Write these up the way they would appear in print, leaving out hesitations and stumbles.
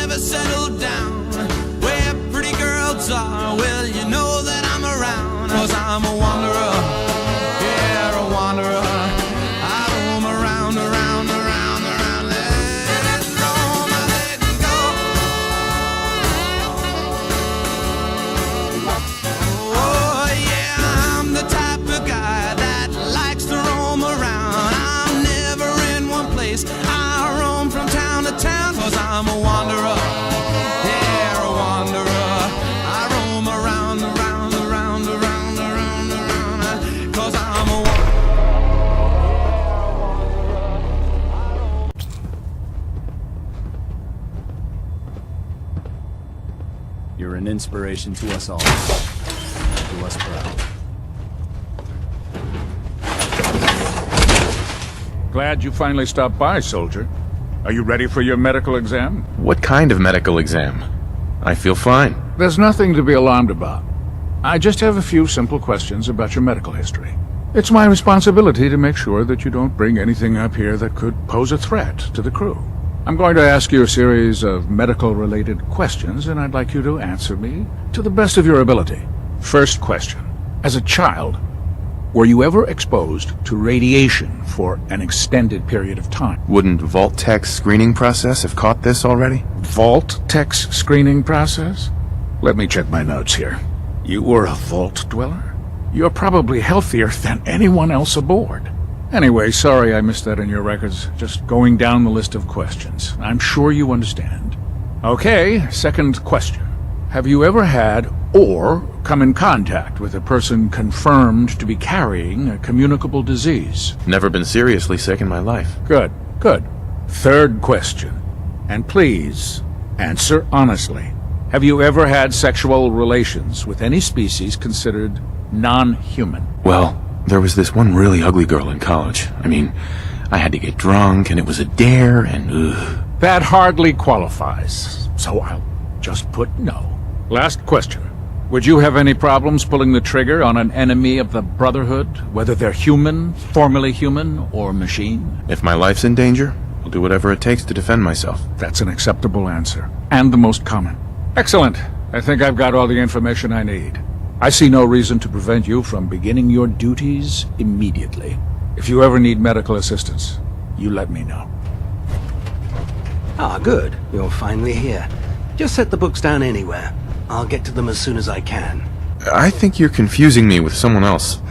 ever settled down where pretty girls are, well, you know that I'm around, 'cause I'm a wanderer, yeah, a wanderer. I roam around, around, around, around, let it roam, I let it go. Oh, yeah, I'm the type of guy that likes to roam around. I'm never in one place, I roam from town to town, 'cause I'm a wanderer, yeah, a wanderer. I roam around, around, around, around, around, around, 'cause I'm a wanderer. You're an inspiration to us all. Do us proud. Glad you finally stopped by, soldier. Are you ready for your medical exam? What kind of medical exam? I feel fine. There's nothing to be alarmed about. I just have a few simple questions about your medical history. It's my responsibility to make sure that you don't bring anything up here that could pose a threat to the crew. I'm going to ask you a series of medical-related questions, and I'd like you to answer me to the best of your ability. First question. As a child, were you ever exposed to radiation for an extended period of time? Wouldn't Vault Tech's screening process have caught this already? Vault Tech's screening process? Let me check my notes here. You were a vault dweller? You're probably healthier than anyone else aboard. Anyway, sorry I missed that in your records. Just going down the list of questions. I'm sure you understand. Okay, second question. Have you ever had or come in contact with a person confirmed to be carrying a communicable disease? Never been seriously sick in my life. Good, good. Third question. And please, answer honestly. Have you ever had sexual relations with any species considered non-human? Well, there was this one really ugly girl in college. I mean, I had to get drunk, and it was a dare, and ugh. That hardly qualifies, so I'll just put no. Last question. Would you have any problems pulling the trigger on an enemy of the Brotherhood, whether they're human, formerly human, or machine? If my life's in danger, I'll do whatever it takes to defend myself. That's an acceptable answer, and the most common. Excellent. I think I've got all the information I need. I see no reason to prevent you from beginning your duties immediately. If you ever need medical assistance, you let me know. Ah, good. You're finally here. Just set the books down anywhere. I'll get to them as soon as I can. I think you're confusing me with someone else.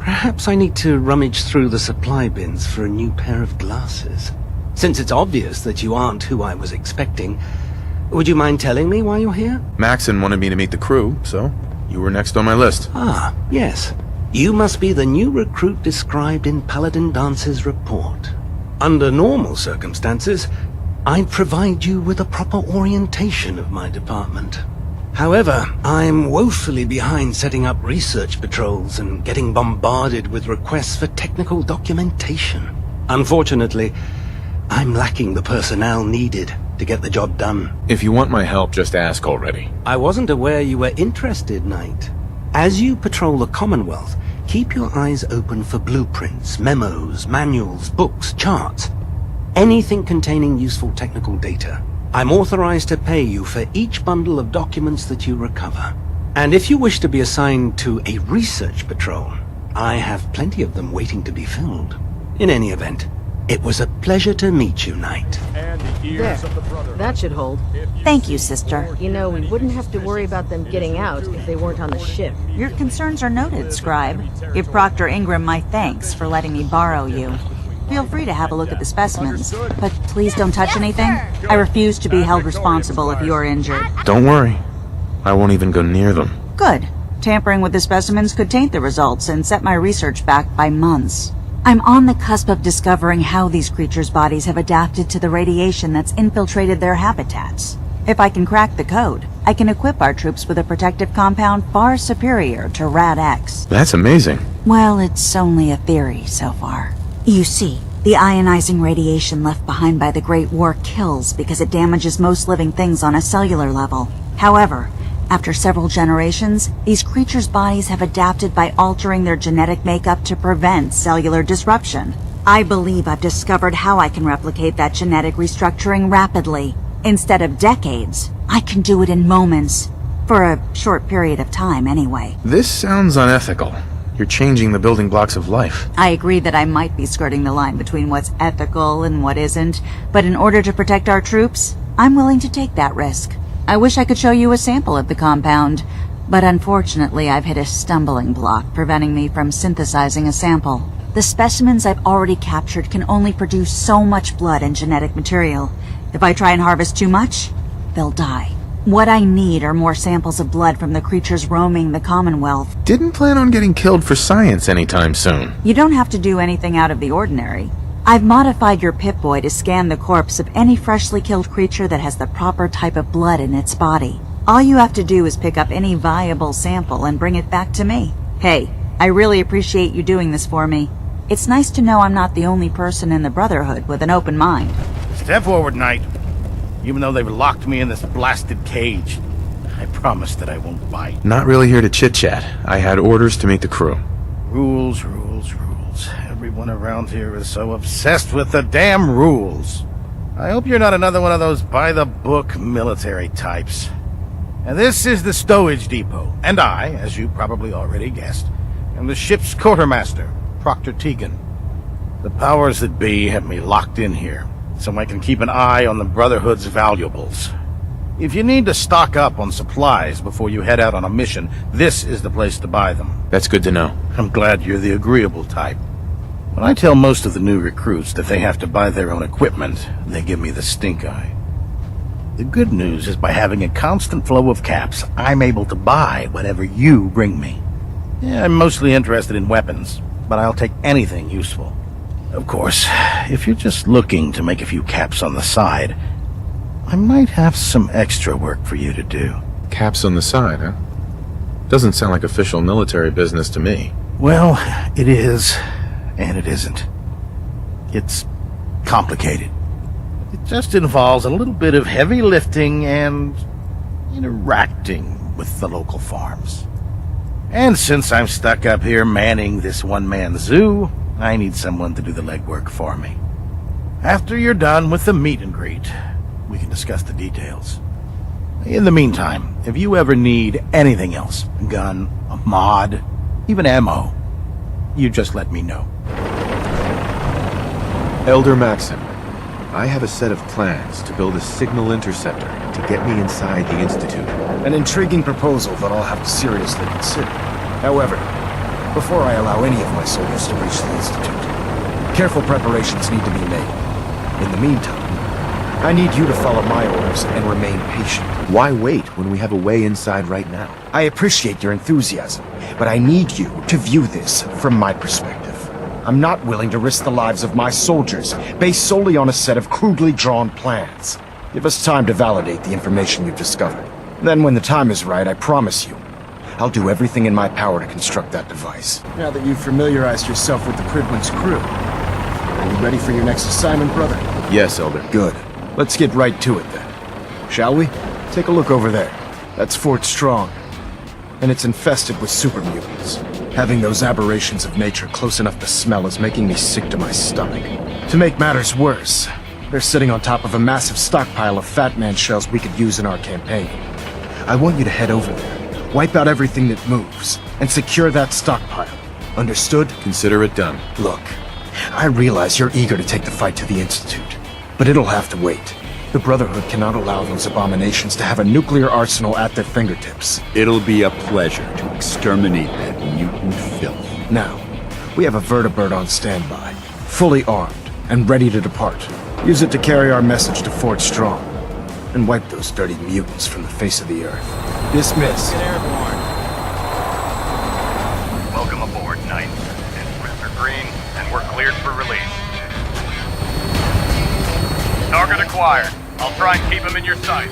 Perhaps I need to rummage through the supply bins for a new pair of glasses. Since it's obvious that you aren't who I was expecting, would you mind telling me why you're here? Maxson wanted me to meet the crew, so you were next on my list. Ah, yes. You must be the new recruit described in Paladin Dance's report. Under normal circumstances, I'd provide you with a proper orientation of my department. However, I'm woefully behind setting up research patrols and getting bombarded with requests for technical documentation. Unfortunately, I'm lacking the personnel needed to get the job done. If you want my help, just ask already. I wasn't aware you were interested, Knight. As you patrol the Commonwealth, keep your eyes open for blueprints, memos, manuals, books, charts. Anything containing useful technical data. I'm authorized to pay you for each bundle of documents that you recover. And if you wish to be assigned to a research patrol, I have plenty of them waiting to be filled. In any event, it was a pleasure to meet you, Knight. There. That should hold. Thank you, sister. You know, we wouldn't have to worry about them getting out if they weren't on the ship. Your concerns are noted, Scribe. Give Proctor Ingram my thanks for letting me borrow you. Feel free to have a look at the specimens, but please don't touch anything. I refuse to be held responsible if you're injured. Don't worry. I won't even go near them. Good. Tampering with the specimens could taint the results and set my research back by months. I'm on the cusp of discovering how these creatures' bodies have adapted to the radiation that's infiltrated their habitats. If I can crack the code, I can equip our troops with a protective compound far superior to Rad-X. That's amazing. Well, it's only a theory so far. You see, the ionizing radiation left behind by the Great War kills because it damages most living things on a cellular level. However, after several generations, these creatures' bodies have adapted by altering their genetic makeup to prevent cellular disruption. I believe I've discovered how I can replicate that genetic restructuring rapidly. instead of decades. I can do it in moments. For a short period of time, anyway. This sounds unethical. You're changing the building blocks of life. I agree that I might be skirting the line between what's ethical and what isn't, but in order to protect our troops, I'm willing to take that risk. I wish I could show you a sample of the compound, but unfortunately I've hit a stumbling block preventing me from synthesizing a sample. The specimens I've already captured can only produce so much blood and genetic material. If I try and harvest too much, they'll die. What I need are more samples of blood from the creatures roaming the Commonwealth. Didn't plan on getting killed for science anytime soon. You don't have to do anything out of the ordinary. I've modified your Pip-Boy to scan the corpse of any freshly killed creature that has the proper type of blood in its body. All you have to do is pick up any viable sample and bring it back to me. Hey, I really appreciate you doing this for me. It's nice to know I'm not the only person in the Brotherhood with an open mind. Step forward, Knight. Even though they've locked me in this blasted cage, I promise that I won't bite. Not really here to chit-chat. I had orders to meet the crew. Rules, rules, rules. Everyone around here is so obsessed with the damn rules. I hope you're not another one of those by-the-book military types. And this is the stowage depot, and I, as you probably already guessed, am the ship's quartermaster, Proctor Tegan. The powers that be have me locked in here, so I can keep an eye on the Brotherhood's valuables. If you need to stock up on supplies before you head out on a mission, this is the place to buy them. That's good to know. I'm glad you're the agreeable type. When I tell most of the new recruits that they have to buy their own equipment, they give me the stink eye. The good news is by having a constant flow of caps, I'm able to buy whatever you bring me. Yeah, I'm mostly interested in weapons, but I'll take anything useful. Of course, if you're just looking to make a few caps on the side, I might have some extra work for you to do. Caps on the side, huh? Doesn't sound like official military business to me. Well, it is, and it isn't. It's complicated. It just involves a little bit of heavy lifting and interacting with the local farms. And since I'm stuck up here manning this one-man zoo, I need someone to do the legwork for me. After you're done with the meet and greet, we can discuss the details. In the meantime, if you ever need anything else, a gun, a mod, even ammo, you just let me know. Elder Maxson, I have a set of plans to build a signal interceptor to get me inside the Institute. An intriguing proposal that I'll have to seriously consider. However, before I allow any of my soldiers to reach the Institute, careful preparations need to be made. In the meantime, I need you to follow my orders and remain patient. Why wait when we have a way inside right now? I appreciate your enthusiasm, but I need you to view this from my perspective. I'm not willing to risk the lives of my soldiers based solely on a set of crudely drawn plans. Give us time to validate the information you've discovered. Then when the time is right, I promise you, I'll do everything in my power to construct that device. Now that you've familiarized yourself with the Prydwen's crew, are you ready for your next assignment, brother? Yes, Elder. Good. Let's get right to it then. Shall we? Take a look over there. That's Fort Strong. And it's infested with super mutants. Having those aberrations of nature close enough to smell is making me sick to my stomach. To make matters worse, they're sitting on top of a massive stockpile of Fat Man shells we could use in our campaign. I want you to head over there, wipe out everything that moves, and secure that stockpile. Understood? Consider it done. Look, I realize you're eager to take the fight to the Institute, but it'll have to wait. The Brotherhood cannot allow those abominations to have a nuclear arsenal at their fingertips. It'll be a pleasure to exterminate that mutant filth. Now, we have a Vertibird on standby, fully armed and ready to depart. Use it to carry our message to Fort Strong and wipe those dirty mutants from the face of the earth. Dismiss. Welcome aboard, Knight. Instruments are green, and we're cleared for release. Target acquired. I'll try and keep him in your sight.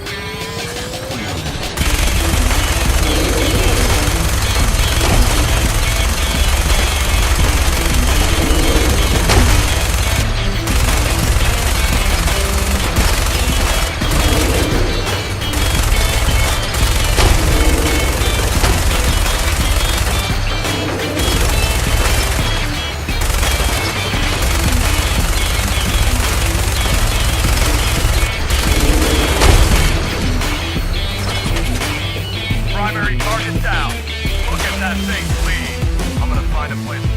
I say please. I'm gonna find a place